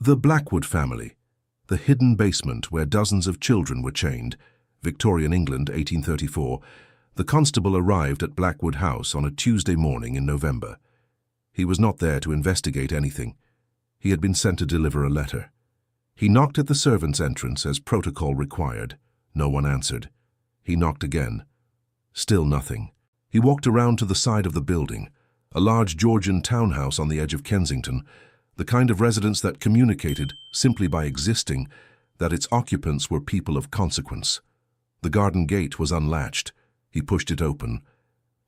The Blackwood family, the hidden basement where dozens of children were chained, Victorian England, 1834, the constable arrived at Blackwood House on a Tuesday morning in November. He was not there to investigate anything. He had been sent to deliver a letter. He knocked at the servants' entrance as protocol required. No one answered. He knocked again. Still nothing. He walked around to the side of the building, a large Georgian townhouse on the edge of Kensington, the kind of residence that communicated, simply by existing, that its occupants were people of consequence. The garden gate was unlatched. He pushed it open,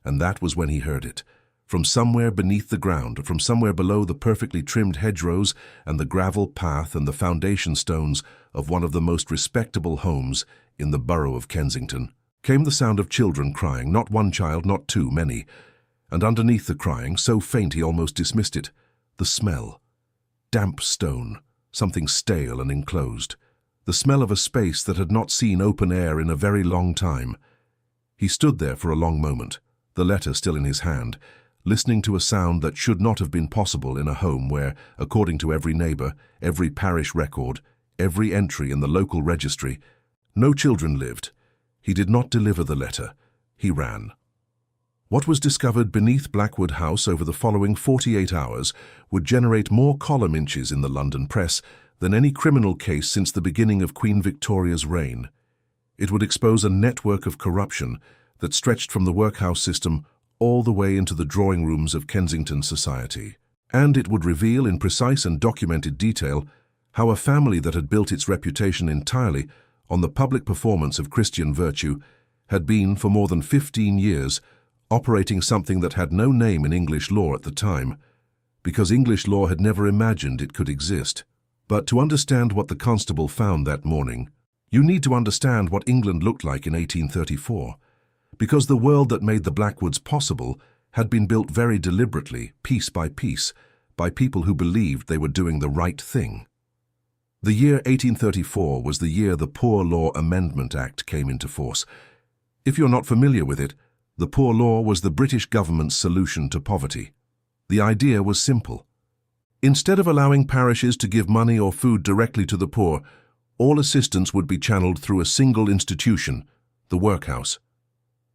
and that was when he heard it. From somewhere beneath the ground, from somewhere below the perfectly trimmed hedgerows and the gravel path and the foundation stones of one of the most respectable homes in the borough of Kensington, came the sound of children crying, not one child, not two, many. And underneath the crying, so faint he almost dismissed it, the smell. Damp stone, something stale and enclosed. The smell of a space that had not seen open air in a very long time. He stood there for a long moment, the letter still in his hand, listening to a sound that should not have been possible in a home where, according to every neighbour, every parish record, every entry in the local registry, no children lived. He did not deliver the letter. He ran. What was discovered beneath Blackwood House over the following 48 hours would generate more column inches in the London press than any criminal case since the beginning of Queen Victoria's reign. It would expose a network of corruption that stretched from the workhouse system all the way into the drawing rooms of Kensington society. And it would reveal in precise and documented detail how a family that had built its reputation entirely on the public performance of Christian virtue had been, for more than 15 years, operating something that had no name in English law at the time, because English law had never imagined it could exist. But to understand what the constable found that morning, you need to understand what England looked like in 1834, because the world that made the Blackwoods possible had been built very deliberately, piece by piece, by people who believed they were doing the right thing. The year 1834 was the year the Poor Law Amendment Act came into force. If you're not familiar with it, the Poor Law was the British government's solution to poverty. The idea was simple. Instead of allowing parishes to give money or food directly to the poor, all assistance would be channeled through a single institution, the workhouse.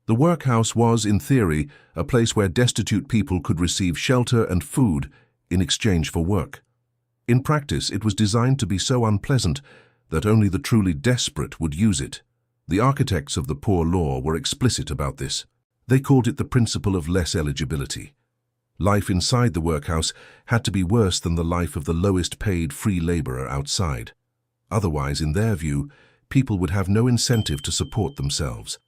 The workhouse was, in theory, a place where destitute people could receive shelter and food in exchange for work. In practice, it was designed to be so unpleasant that only the truly desperate would use it. The architects of the Poor Law were explicit about this. They called it the principle of less eligibility. Life inside the workhouse had to be worse than the life of the lowest-paid free labourer outside. Otherwise, in their view, people would have no incentive to support themselves.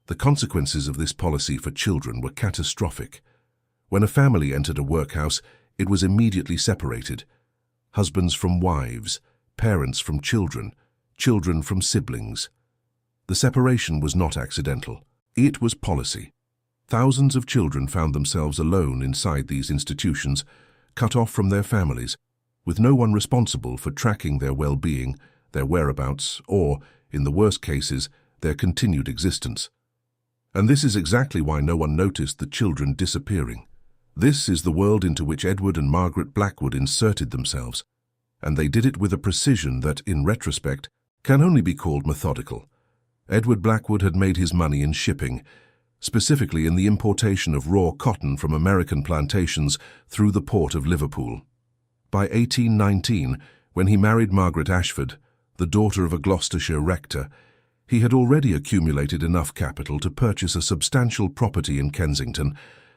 The consequences of this policy for children were catastrophic. When a family entered a workhouse, it was immediately separated. Husbands from wives, parents from children, children from siblings. The separation was not accidental. It was policy. Thousands of children found themselves alone inside these institutions, cut off from their families, with no one responsible for tracking their well-being, their whereabouts, or, in the worst cases, their continued existence. And this is exactly why no one noticed the children disappearing. This is the world into which Edward and Margaret Blackwood inserted themselves, and they did it with a precision that, in retrospect, can only be called methodical. Edward Blackwood had made his money in shipping, specifically in the importation of raw cotton from American plantations through the port of Liverpool. By 1819, when he married Margaret Ashford, the daughter of a Gloucestershire rector, he had already accumulated enough capital to purchase a substantial property in Kensington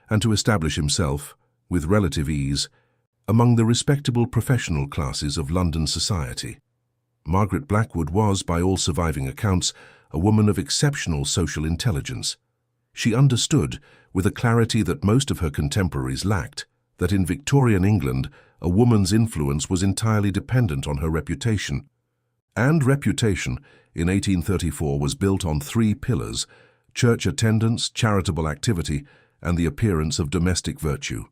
and to establish himself, with relative ease, among the respectable professional classes of London society. Margaret Blackwood was, by all surviving accounts, a woman of exceptional social intelligence. She understood, with a clarity that most of her contemporaries lacked, that in Victorian England a woman's influence was entirely dependent on her reputation. And reputation, in 1834, was built on three pillars: church attendance, charitable activity, and the appearance of domestic virtue.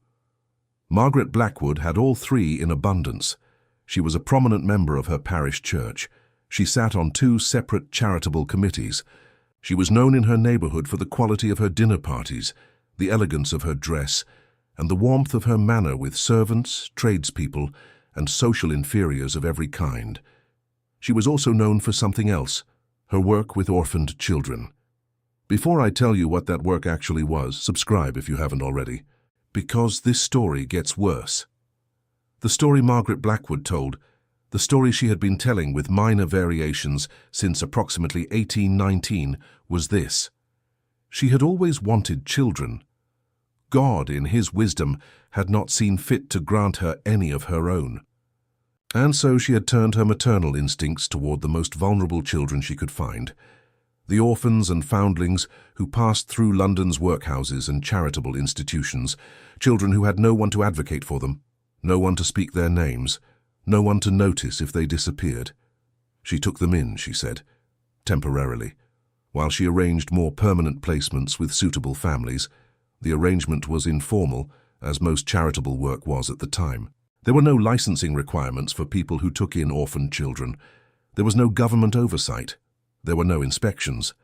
Margaret Blackwood had all three in abundance. She was a prominent member of her parish church. She sat on two separate charitable committees. She was known in her neighbourhood for the quality of her dinner parties, the elegance of her dress, and the warmth of her manner with servants, tradespeople, and social inferiors of every kind. She was also known for something else, her work with orphaned children. Before I tell you what that work actually was, subscribe if you haven't already, because this story gets worse. The story Margaret Blackwood told, the story she had been telling with minor variations since approximately 1819, was this. She had always wanted children. God, in his wisdom, had not seen fit to grant her any of her own. And so she had turned her maternal instincts toward the most vulnerable children she could find, the orphans and foundlings who passed through London's workhouses and charitable institutions, children who had no one to advocate for them, no one to speak their names, no one to notice if they disappeared. She took them in, she said, temporarily, while she arranged more permanent placements with suitable families. The arrangement was informal, as most charitable work was at the time. There were no licensing requirements for people who took in orphaned children. There was no government oversight. There were no inspections.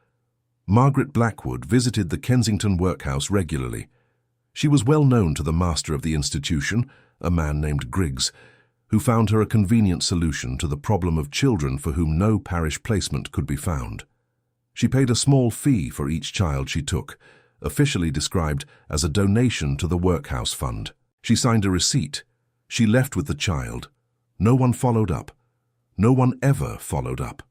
Margaret Blackwood visited the Kensington workhouse regularly. She was well known to the master of the institution, a man named Griggs, who found her a convenient solution to the problem of children for whom no parish placement could be found. She paid a small fee for each child she took, officially described as a donation to the workhouse fund. She signed a receipt. She left with the child. No one followed up. No one ever followed up.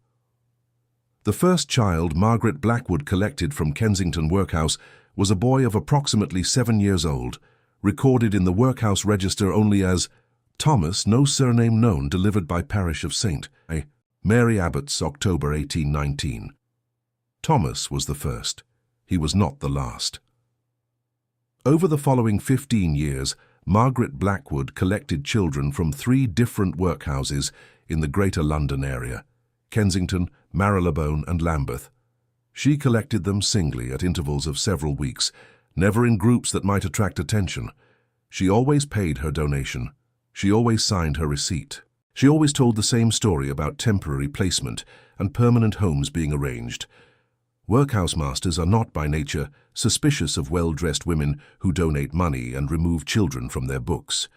The first child Margaret Blackwood collected from Kensington Workhouse was a boy of approximately 7 years old, recorded in the workhouse register only as Thomas, no surname known, delivered by parish of St. Mary Abbots, October 1819. Thomas was the first. He was not the last. Over the following 15 years, Margaret Blackwood collected children from 3 different workhouses in the Greater London area, Kensington, Marylebone and Lambeth. She collected them singly at intervals of several weeks, never in groups that might attract attention. She always paid her donation. She always signed her receipt. She always told the same story about temporary placement and permanent homes being arranged. Workhouse masters are not by nature suspicious of well-dressed women who donate money and remove children from their books.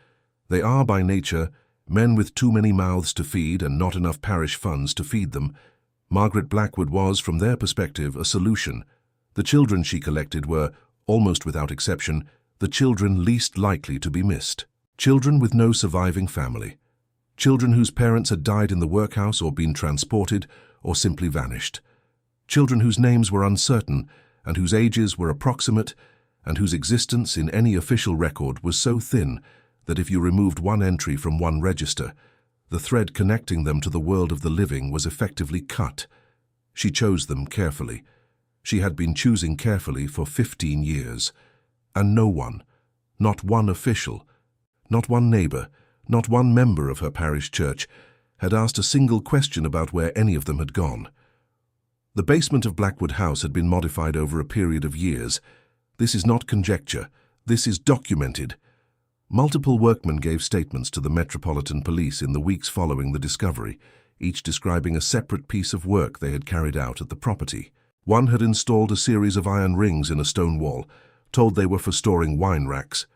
They are by nature men with too many mouths to feed and not enough parish funds to feed them. Margaret Blackwood was, from their perspective, a solution. The children she collected were, almost without exception, the children least likely to be missed. Children with no surviving family. Children whose parents had died in the workhouse or been transported or simply vanished. Children whose names were uncertain and whose ages were approximate and whose existence in any official record was so thin that if you removed one entry from one register, the thread connecting them to the world of the living was effectively cut. She chose them carefully. She had been choosing carefully for 15 years. And no one, not one official, not one neighbour, not one member of her parish church, had asked a single question about where any of them had gone. The basement of Blackwood House had been modified over a period of years. This is not conjecture. This is documented. Multiple workmen gave statements to the Metropolitan Police in the weeks following the discovery, each describing a separate piece of work they had carried out at the property. One had installed a series of iron rings in a stone wall, told they were for storing wine racks.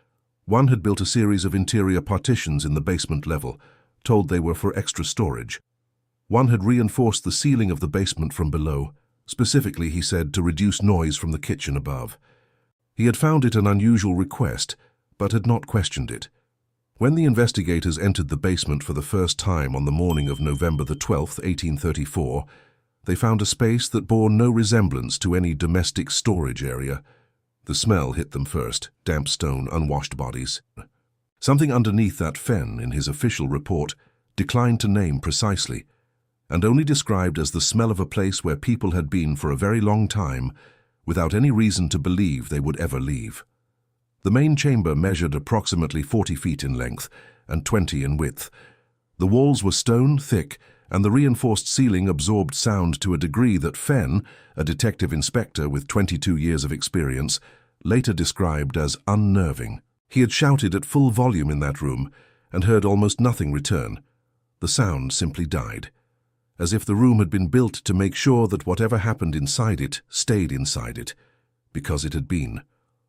One had built a series of interior partitions in the basement level, told they were for extra storage. One had reinforced the ceiling of the basement from below, specifically, he said, to reduce noise from the kitchen above. He had found it an unusual request, but had not questioned it. When the investigators entered the basement for the first time on the morning of November the 12th, 1834, they found a space that bore no resemblance to any domestic storage area. The smell hit them first, damp stone, unwashed bodies. Something underneath that fen, in his official report, declined to name precisely, and only described as the smell of a place where people had been for a very long time, without any reason to believe they would ever leave. The main chamber measured approximately 40 feet in length and 20 in width. The walls were stone thick, and the reinforced ceiling absorbed sound to a degree that Fenn, a detective inspector with 22 years of experience, later described as unnerving. He had shouted at full volume in that room and heard almost nothing return. The sound simply died, as if the room had been built to make sure that whatever happened inside it stayed inside it, because it had been.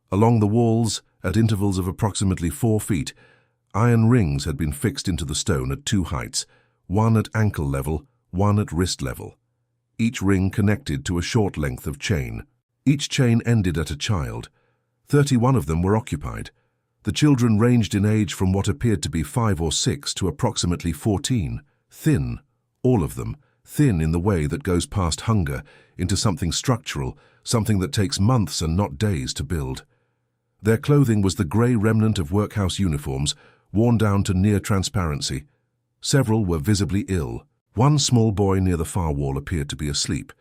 Along the walls, at intervals of approximately 4 feet, Iron rings had been fixed into the stone at two heights, one at ankle level, one at wrist level. Each ring connected to a short length of chain. Each chain ended at a child. 31 of them were occupied. The children ranged in age from what appeared to be 5 or 6 to approximately 14, thin, all of them, thin in the way that goes past hunger into something structural, something that takes months and not days to build. Their clothing was the grey remnant of workhouse uniforms, worn down to near transparency. Several were visibly ill. One small boy near the far wall appeared to be asleep,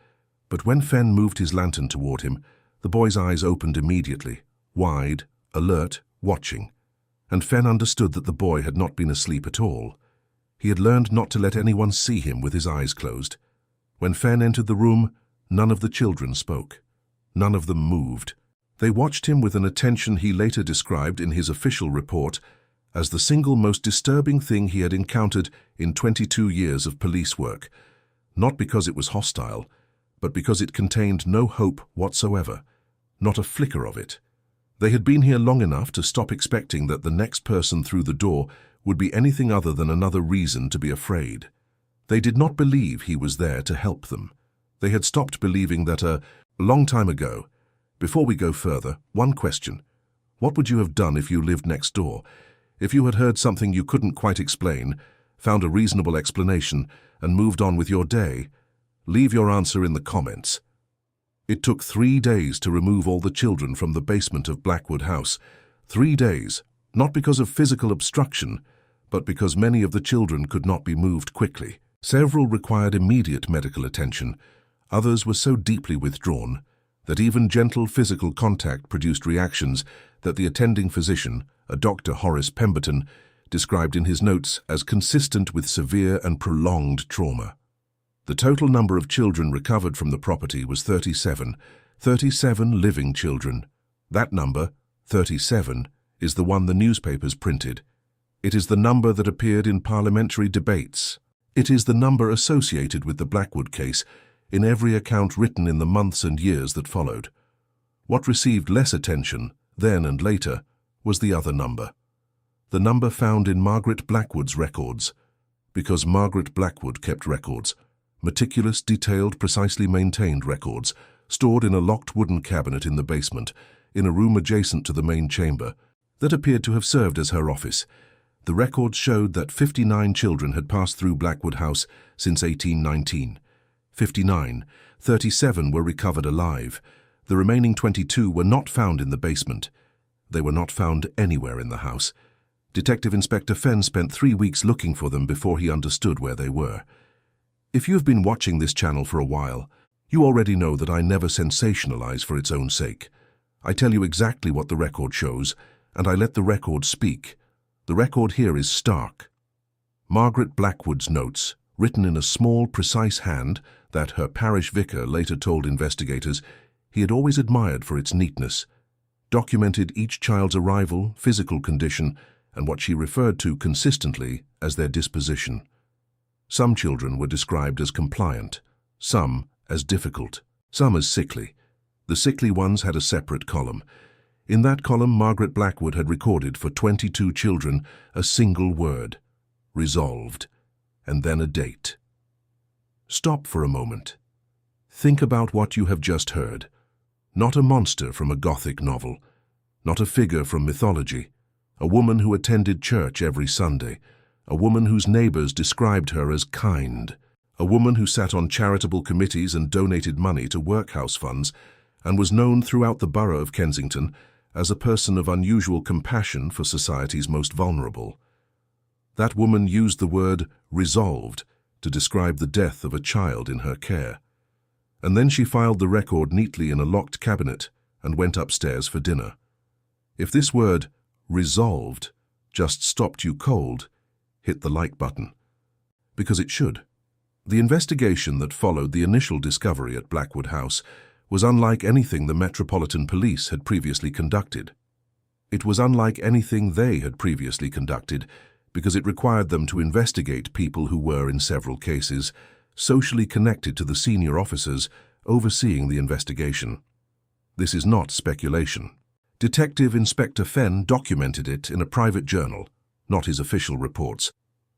but when Fenn moved his lantern toward him, the boy's eyes opened immediately, wide, alert, watching, and Fenn understood that the boy had not been asleep at all. He had learned not to let anyone see him with his eyes closed. When Fenn entered the room, none of the children spoke. None of them moved. They watched him with an attention he later described in his official report as the single most disturbing thing he had encountered in 22 years of police work, not because it was hostile, but because it contained no hope whatsoever, not a flicker of it. They had been here long enough to stop expecting that the next person through the door would be anything other than another reason to be afraid. They did not believe he was there to help them. They had stopped believing that a long time ago. Before we go further, one question. What would you have done if you lived next door? If you had heard something you couldn't quite explain, found a reasonable explanation, and moved on with your day? Leave your answer in the comments. It took 3 days to remove all the children from the basement of Blackwood House. 3 days, not because of physical obstruction, but because many of the children could not be moved quickly. Several required immediate medical attention. Others were so deeply withdrawn that even gentle physical contact produced reactions that the attending physician, a Dr. Horace Pemberton, described in his notes as consistent with severe and prolonged trauma. The total number of children recovered from the property was 37 living children. That number, 37, is the one the newspapers printed. It is the number that appeared in parliamentary debates. It is the number associated with the Blackwood case in every account written in the months and years that followed. What received less attention, then and later, was the other number. The number found in Margaret Blackwood's records, because Margaret Blackwood kept records, meticulous, detailed, precisely maintained records, stored in a locked wooden cabinet in the basement, in a room adjacent to the main chamber, that appeared to have served as her office. The records showed that 59 children had passed through Blackwood House since 1819. 59, 37 were recovered alive. The remaining 22 were not found in the basement. They were not found anywhere in the house. Detective Inspector Fenn spent 3 weeks looking for them before he understood where they were. If you have been watching this channel for a while, you already know that I never sensationalize for its own sake. I tell you exactly what the record shows, and I let the record speak. The record here is stark. Margaret Blackwood's notes, written in a small, precise hand that her parish vicar later told investigators he had always admired for its neatness, documented each child's arrival, physical condition, and what she referred to consistently as their disposition. Some children were described as compliant, some as difficult, some as sickly. The sickly ones had a separate column. In that column, Margaret Blackwood had recorded for 22 children a single word, resolved, and then a date. Stop for a moment. Think about what you have just heard. Not a monster from a Gothic novel, not a figure from mythology, a woman who attended church every Sunday, a woman whose neighbors described her as kind, a woman who sat on charitable committees and donated money to workhouse funds and was known throughout the borough of Kensington as a person of unusual compassion for society's most vulnerable. That woman used the word resolved to describe the death of a child in her care. And then she filed the record neatly in a locked cabinet and went upstairs for dinner. If this word, resolved, just stopped you cold, hit the like button. Because it should. The investigation that followed the initial discovery at Blackwood House was unlike anything the Metropolitan Police had previously conducted. It was unlike anything they had previously conducted because it required them to investigate people who were, in several cases, socially connected to the senior officers overseeing the investigation. This is not speculation. Detective Inspector Fenn documented it in a private journal, not his official reports,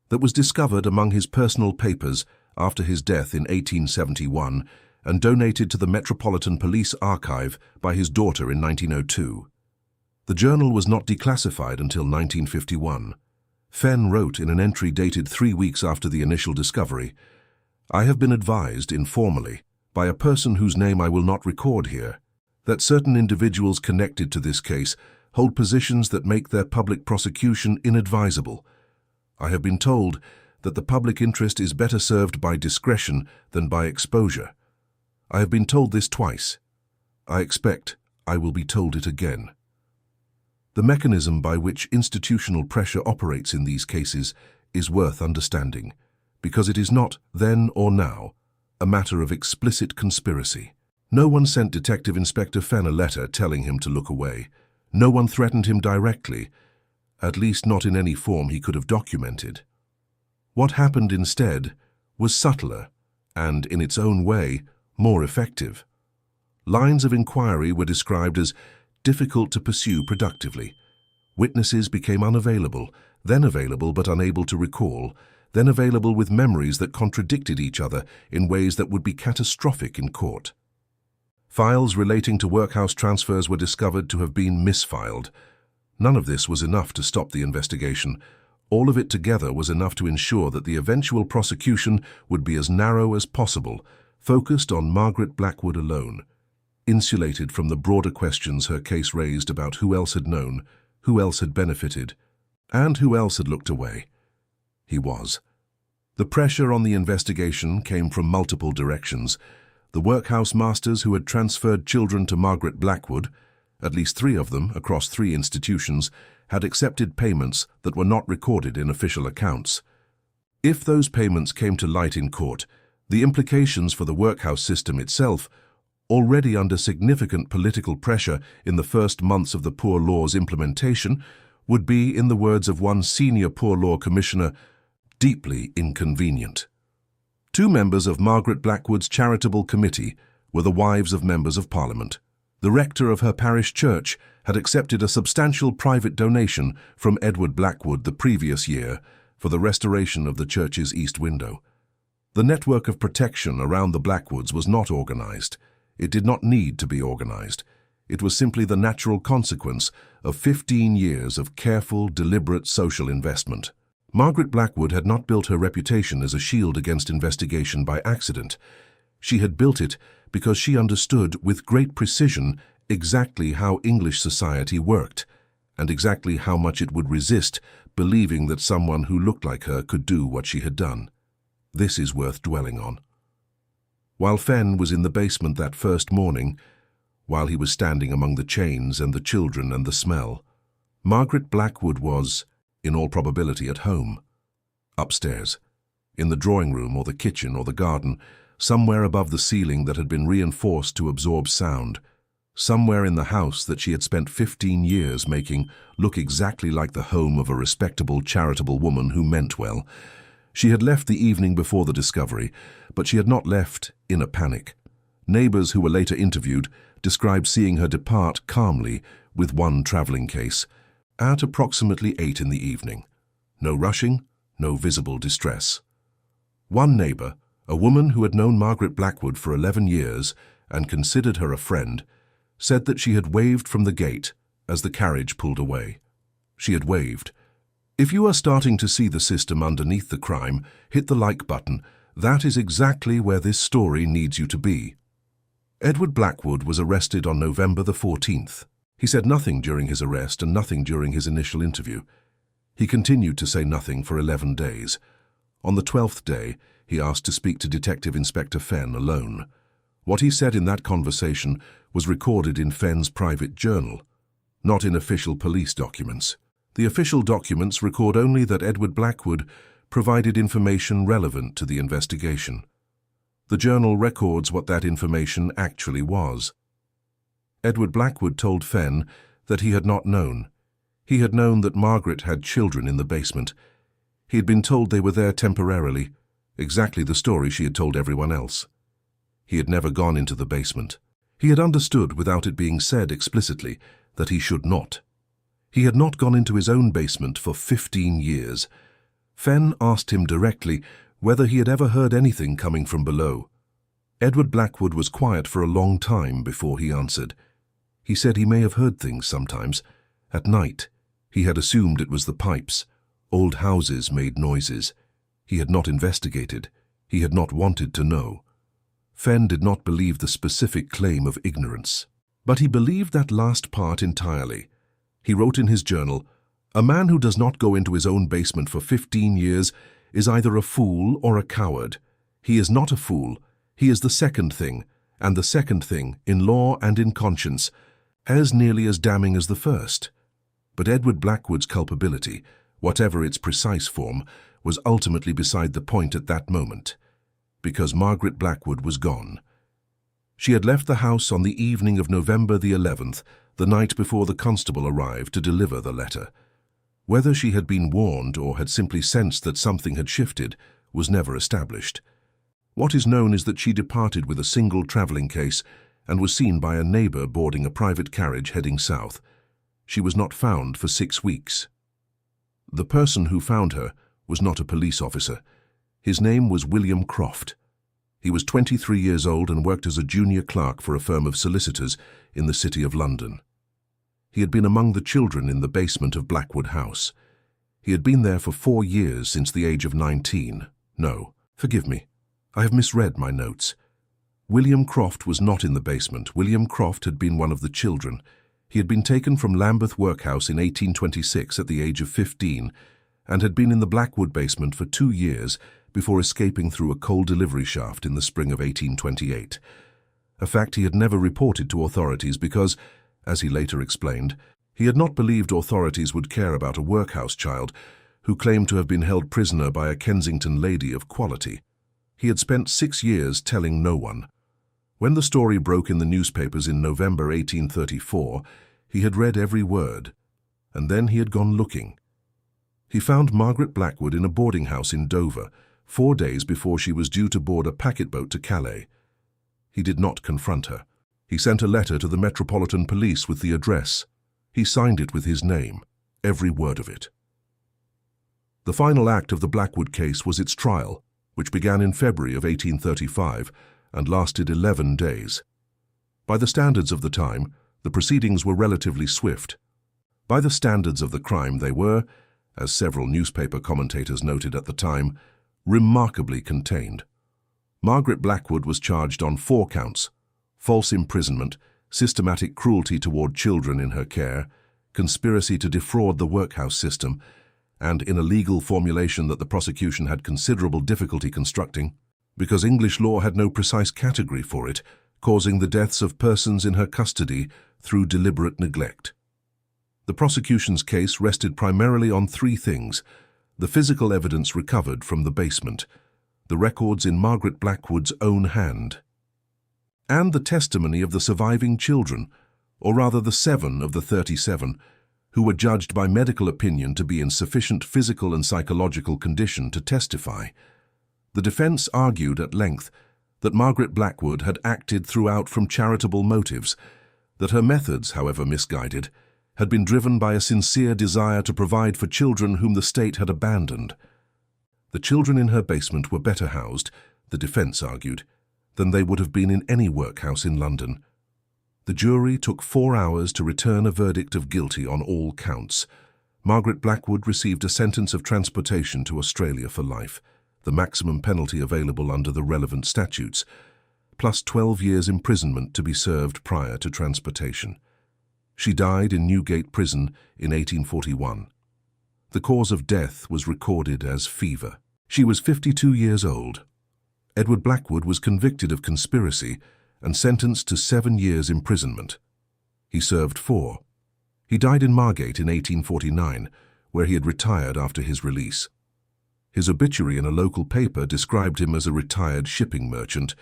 that was discovered among his personal papers after his death in 1871 and donated to the Metropolitan Police Archive by his daughter in 1902. The journal was not declassified until 1951. Fenn wrote in an entry dated 3 weeks after the initial discovery, "I have been advised informally by a person whose name I will not record here, that certain individuals connected to this case hold positions that make their public prosecution inadvisable. I have been told that the public interest is better served by discretion than by exposure. I have been told this twice. I expect I will be told it again." The mechanism by which institutional pressure operates in these cases is worth understanding, because it is not, then or now, a matter of explicit conspiracy. No one sent Detective Inspector Fenn a letter telling him to look away. No one threatened him directly, at least not in any form he could have documented. What happened instead was subtler and, in its own way, more effective. Lines of inquiry were described as difficult to pursue productively. Witnesses became unavailable, then available but unable to recall, then available with memories that contradicted each other in ways that would be catastrophic in court. Files relating to workhouse transfers were discovered to have been misfiled. None of this was enough to stop the investigation. All of it together was enough to ensure that the eventual prosecution would be as narrow as possible, focused on Margaret Blackwood alone, insulated from the broader questions her case raised about who else had known, who else had benefited, and who else had looked away. He was. The pressure on the investigation came from multiple directions. The workhouse masters who had transferred children to Margaret Blackwood, at least 3 of them across 3 institutions, had accepted payments that were not recorded in official accounts. If those payments came to light in court, the implications for the workhouse system itself, already under significant political pressure in the first months of the Poor Law's implementation, would be, in the words of one senior Poor Law commissioner, deeply inconvenient. 2 members of Margaret Blackwood's charitable committee were the wives of members of Parliament. The rector of her parish church had accepted a substantial private donation from Edward Blackwood the previous year for the restoration of the church's east window. The network of protection around the Blackwoods was not organized. It did not need to be organized. It was simply the natural consequence of 15 years of careful, deliberate social investment. Margaret Blackwood had not built her reputation as a shield against investigation by accident. She had built it because she understood with great precision exactly how English society worked, and exactly how much it would resist believing that someone who looked like her could do what she had done. This is worth dwelling on. While Fenn was in the basement that first morning, while he was standing among the chains and the children and the smell, Margaret Blackwood was, in all probability, at home, upstairs, in the drawing room or the kitchen or the garden, somewhere above the ceiling that had been reinforced to absorb sound, somewhere in the house that she had spent 15 years making look exactly like the home of a respectable, charitable woman who meant well. She had left the evening before the discovery, but she had not left in a panic. Neighbors who were later interviewed described seeing her depart calmly with one traveling case at approximately 8 in the evening. No rushing, no visible distress. One neighbor, a woman who had known Margaret Blackwood for 11 years and considered her a friend, said that she had waved from the gate as the carriage pulled away. She had waved. If you are starting to see the system underneath the crime, hit the like button. That is exactly where this story needs you to be. Edward Blackwood was arrested on November the 14th. He said nothing during his arrest and nothing during his initial interview. He continued to say nothing for 11 days. On the 12th day, he asked to speak to Detective Inspector Fenn alone. What he said in that conversation was recorded in Fenn's private journal, not in official police documents. The official documents record only that Edward Blackwood provided information relevant to the investigation. The journal records what that information actually was. Edward Blackwood told Fenn that he had not known. He had known that Margaret had children in the basement. He had been told they were there temporarily, exactly the story she had told everyone else. He had never gone into the basement. He had understood, without it being said explicitly, that he should not. He had not gone into his own basement for 15 years. Fenn asked him directly whether he had ever heard anything coming from below. Edward Blackwood was quiet for a long time before he answered. He said he may have heard things sometimes. At night, he had assumed it was the pipes. Old houses made noises. He had not investigated. He had not wanted to know. Fenn did not believe the specific claim of ignorance. But he believed that last part entirely. He wrote in his journal, "A man who does not go into his own basement for 15 years is either a fool or a coward. He is not a fool. He is the second thing, and the second thing, in law and in conscience, as nearly as damning as the first." But Edward Blackwood's culpability, whatever its precise form, was ultimately beside the point at that moment, because Margaret Blackwood was gone. She had left the house on the evening of November the 11th, the night before the constable arrived to deliver the letter. Whether she had been warned or had simply sensed that something had shifted was never established. What is known is that she departed with a single travelling case and was seen by a neighbour boarding a private carriage heading south. She was not found for 6 weeks. The person who found her was not a police officer. His name was William Croft. He was 23 years old and worked as a junior clerk for a firm of solicitors in the City of London. He had been among the children in the basement of Blackwood House. He had been there for 4 years since the age of 19. No, forgive me, I have misread my notes. William Croft was not in the basement. William Croft had been one of the children. He had been taken from Lambeth Workhouse in 1826 at the age of 15 and had been in the Blackwood basement for 2 years before escaping through a coal delivery shaft in the spring of 1828. A fact he had never reported to authorities because, as he later explained, he had not believed authorities would care about a workhouse child who claimed to have been held prisoner by a Kensington lady of quality. He had spent 6 years telling no one. When the story broke in the newspapers in November 1834, he had read every word, and then he had gone looking. He found Margaret Blackwood in a boarding house in Dover, 4 days before she was due to board a packet boat to Calais. He did not confront her. He sent a letter to the Metropolitan Police with the address. He signed it with his name, every word of it. The final act of the Blackwood case was its trial, which began in February of 1835 and lasted 11 days. By the standards of the time, the proceedings were relatively swift. By the standards of the crime, they were, as several newspaper commentators noted at the time, remarkably contained. Margaret Blackwood was charged on 4 counts: false imprisonment, systematic cruelty toward children in her care, conspiracy to defraud the workhouse system, and in a legal formulation that the prosecution had considerable difficulty constructing, because English law had no precise category for it, causing the deaths of persons in her custody through deliberate neglect. The prosecution's case rested primarily on 3 things: the physical evidence recovered from the basement, the records in Margaret Blackwood's own hand, and the testimony of the surviving children, or rather the 7 of the 37, who were judged by medical opinion to be in sufficient physical and psychological condition to testify. The defense argued at length that Margaret Blackwood had acted throughout from charitable motives, that her methods, however misguided, had been driven by a sincere desire to provide for children whom the state had abandoned. The children in her basement were better housed, the defense argued, than they would have been in any workhouse in London. The jury took 4 hours to return a verdict of guilty on all counts. Margaret Blackwood received a sentence of transportation to Australia for life, the maximum penalty available under the relevant statutes, plus 12 years imprisonment to be served prior to transportation. She died in Newgate Prison in 1841. The cause of death was recorded as fever. She was 52 years old. Edward Blackwood was convicted of conspiracy and sentenced to 7 years imprisonment. He served 4. He died in Margate in 1849, where he had retired after his release. His obituary in a local paper described him as a retired shipping merchant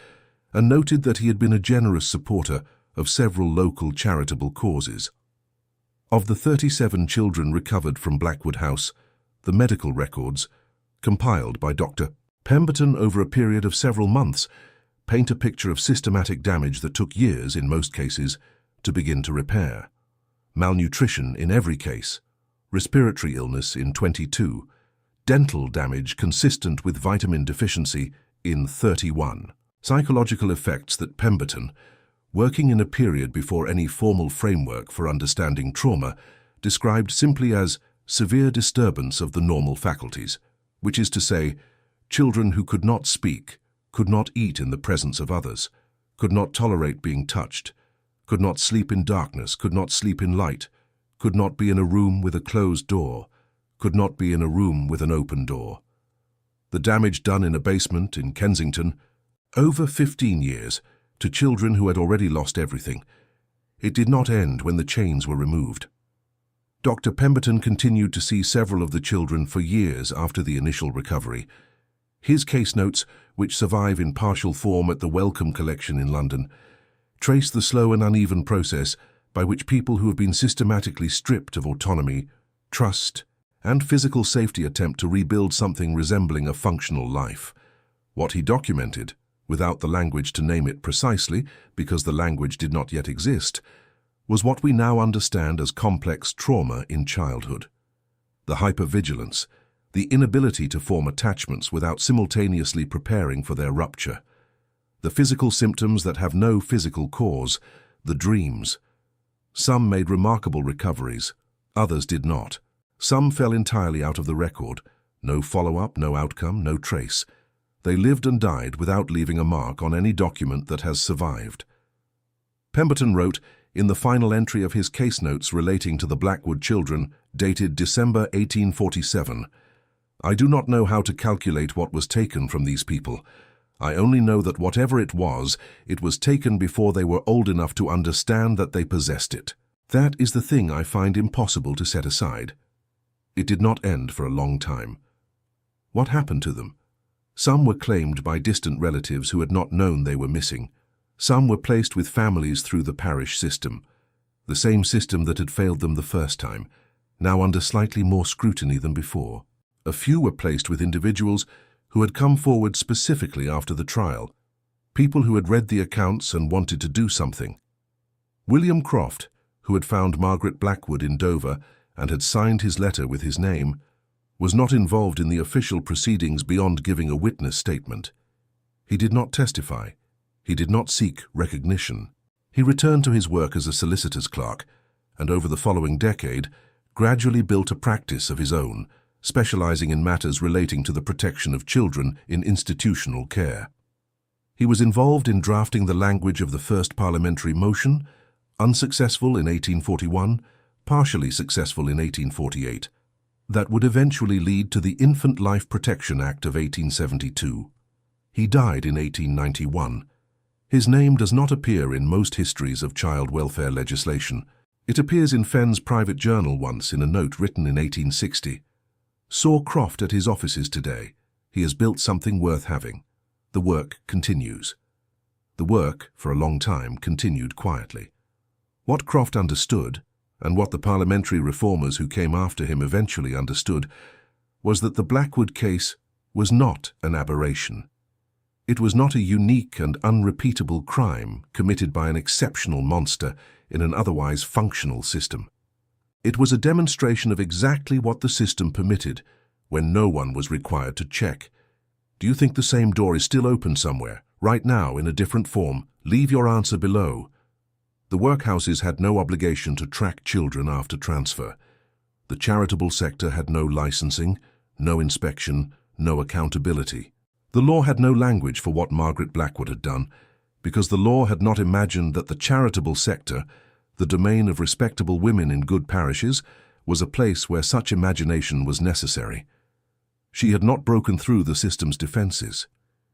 and noted that he had been a generous supporter of several local charitable causes. Of the 37 children recovered from Blackwood House, the medical records, compiled by Dr. Pemberton over a period of several months, paint a picture of systematic damage that took years, in most cases, to begin to repair. malnutrition in every case, respiratory illness in 22, dental damage consistent with vitamin deficiency in 31. Psychological effects that Pemberton, working in a period before any formal framework for understanding trauma, described simply as severe disturbance of the normal faculties, which is to say, children who could not speak, could not eat in the presence of others, could not tolerate being touched, could not sleep in darkness, could not sleep in light, could not be in a room with a closed door, could not be in a room with an open door. The damage done in a basement in Kensington, over 15 years, to children who had already lost everything. It did not end when the chains were removed. Dr. Pemberton continued to see several of the children for years after the initial recovery. His case notes, which survive in partial form at the Wellcome Collection in London, trace the slow and uneven process by which people who have been systematically stripped of autonomy, trust, and physical safety attempt to rebuild something resembling a functional life. What he documented, without the language to name it precisely, because the language did not yet exist, was what we now understand as complex trauma in childhood. The hypervigilance, the inability to form attachments without simultaneously preparing for their rupture, the physical symptoms that have no physical cause, the dreams. Some made remarkable recoveries, others did not. Some fell entirely out of the record, no follow-up, no outcome, no trace. They lived and died without leaving a mark on any document that has survived. Pemberton wrote, in the final entry of his case notes relating to the Blackwood children, dated December 1847, "I do not know how to calculate what was taken from these people. I only know that whatever it was taken before they were old enough to understand that they possessed it. That is the thing I find impossible to set aside." It did not end for a long time. What happened to them? Some were claimed by distant relatives who had not known they were missing. Some were placed with families through the parish system, the same system that had failed them the first time, now under slightly more scrutiny than before. A few were placed with individuals who had come forward specifically after the trial, people who had read the accounts and wanted to do something. William Croft, who had found Margaret Blackwood in Dover and had signed his letter with his name, was not involved in the official proceedings beyond giving a witness statement. He did not testify. He did not seek recognition. He returned to his work as a solicitor's clerk, and over the following decade, gradually built a practice of his own, specializing in matters relating to the protection of children in institutional care. He was involved in drafting the language of the first parliamentary motion, unsuccessful in 1841, partially successful in 1848, that would eventually lead to the Infant Life Protection Act of 1872. He died in 1891. His name does not appear in most histories of child welfare legislation. It appears in Fenn's private journal once in a note written in 1860. "Saw Croft at his offices today. He has built something worth having. The work continues." The work, for a long time, continued quietly. What Croft understood, and what the parliamentary reformers who came after him eventually understood, was that the Blackwood case was not an aberration. It was not a unique and unrepeatable crime committed by an exceptional monster in an otherwise functional system. It was a demonstration of exactly what the system permitted when no one was required to check. Do you think the same door is still open somewhere, right now in a different form? Leave your answer below. The workhouses had no obligation to track children after transfer. The charitable sector had no licensing, no inspection, no accountability. The law had no language for what Margaret Blackwood had done, because the law had not imagined that the charitable sector, the domain of respectable women in good parishes, was a place where such imagination was necessary. She had not broken through the system's defenses.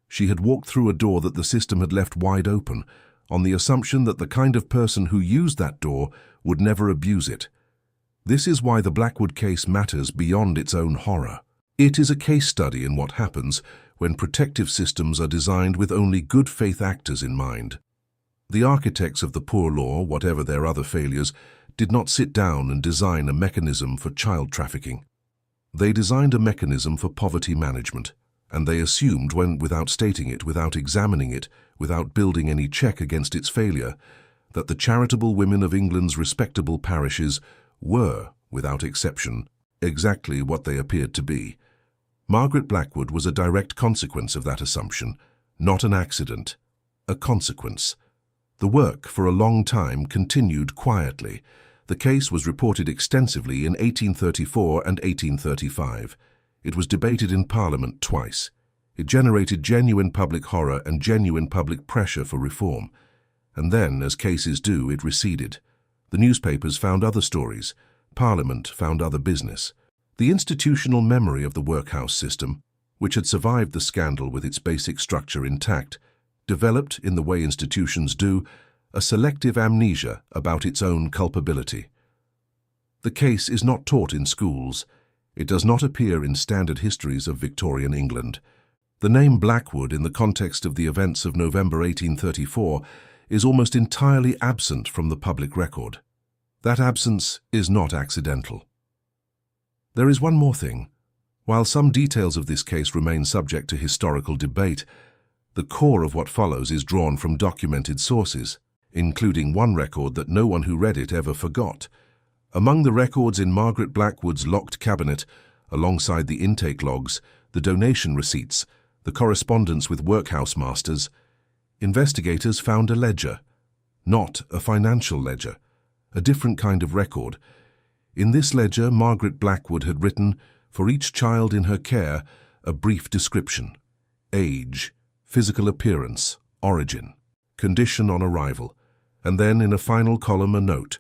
She had walked through a door that the system had left wide open, on the assumption that the kind of person who used that door would never abuse it. This is why the Blackwood case matters beyond its own horror. It is a case study in what happens when protective systems are designed with only good faith actors in mind. The architects of the poor law, whatever their other failures, did not sit down and design a mechanism for child trafficking. They designed a mechanism for poverty management, and they assumed, without stating it, without examining it, without building any check against its failure, that the charitable women of England's respectable parishes were, without exception, exactly what they appeared to be. Margaret Blackwood was a direct consequence of that assumption, not an accident, a consequence. The work, for a long time, continued quietly. The case was reported extensively in 1834 and 1835. It was debated in Parliament twice. It generated genuine public horror and genuine public pressure for reform. And then, as cases do, it receded. The newspapers found other stories. Parliament found other business. The institutional memory of the workhouse system, which had survived the scandal with its basic structure intact, developed, in the way institutions do, a selective amnesia about its own culpability. The case is not taught in schools. It does not appear in standard histories of Victorian England. The name Blackwood, in the context of the events of November 1834, is almost entirely absent from the public record. That absence is not accidental. There is one more thing. While some details of this case remain subject to historical debate, the core of what follows is drawn from documented sources, including one record that no one who read it ever forgot. Among the records in Margaret Blackwood's locked cabinet, alongside the intake logs, the donation receipts, the correspondence with workhouse masters, investigators found a ledger, not a financial ledger, a different kind of record. In this ledger, Margaret Blackwood had written, for each child in her care, a brief description: age, physical appearance, origin, condition on arrival, and then in a final column a note.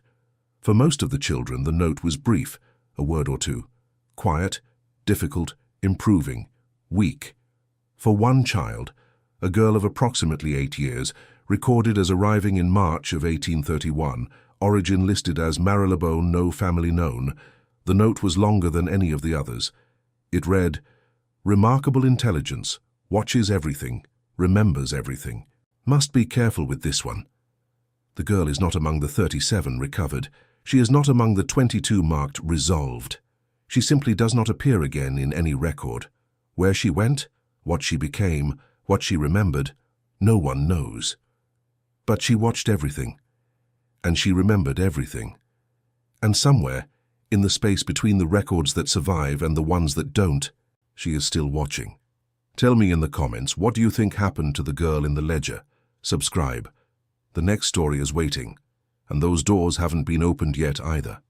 For most of the children, the note was brief, a word or two: quiet, difficult, improving, weak. For one child, a girl of approximately 8 years, recorded as arriving in March of 1831, origin listed as Marylebone, no family known, the note was longer than any of the others. It read, "Remarkable intelligence, watches everything, remembers everything. Must be careful with this one." The girl is not among the 37 recovered. She is not among the 22 marked resolved. She simply does not appear again in any record. Where she went, what she became, what she remembered, no one knows. But she watched everything, and she remembered everything. And somewhere, in the space between the records that survive and the ones that don't, she is still watching. Tell me in the comments, what do you think happened to the girl in the ledger? Subscribe. The next story is waiting, and those doors haven't been opened yet either.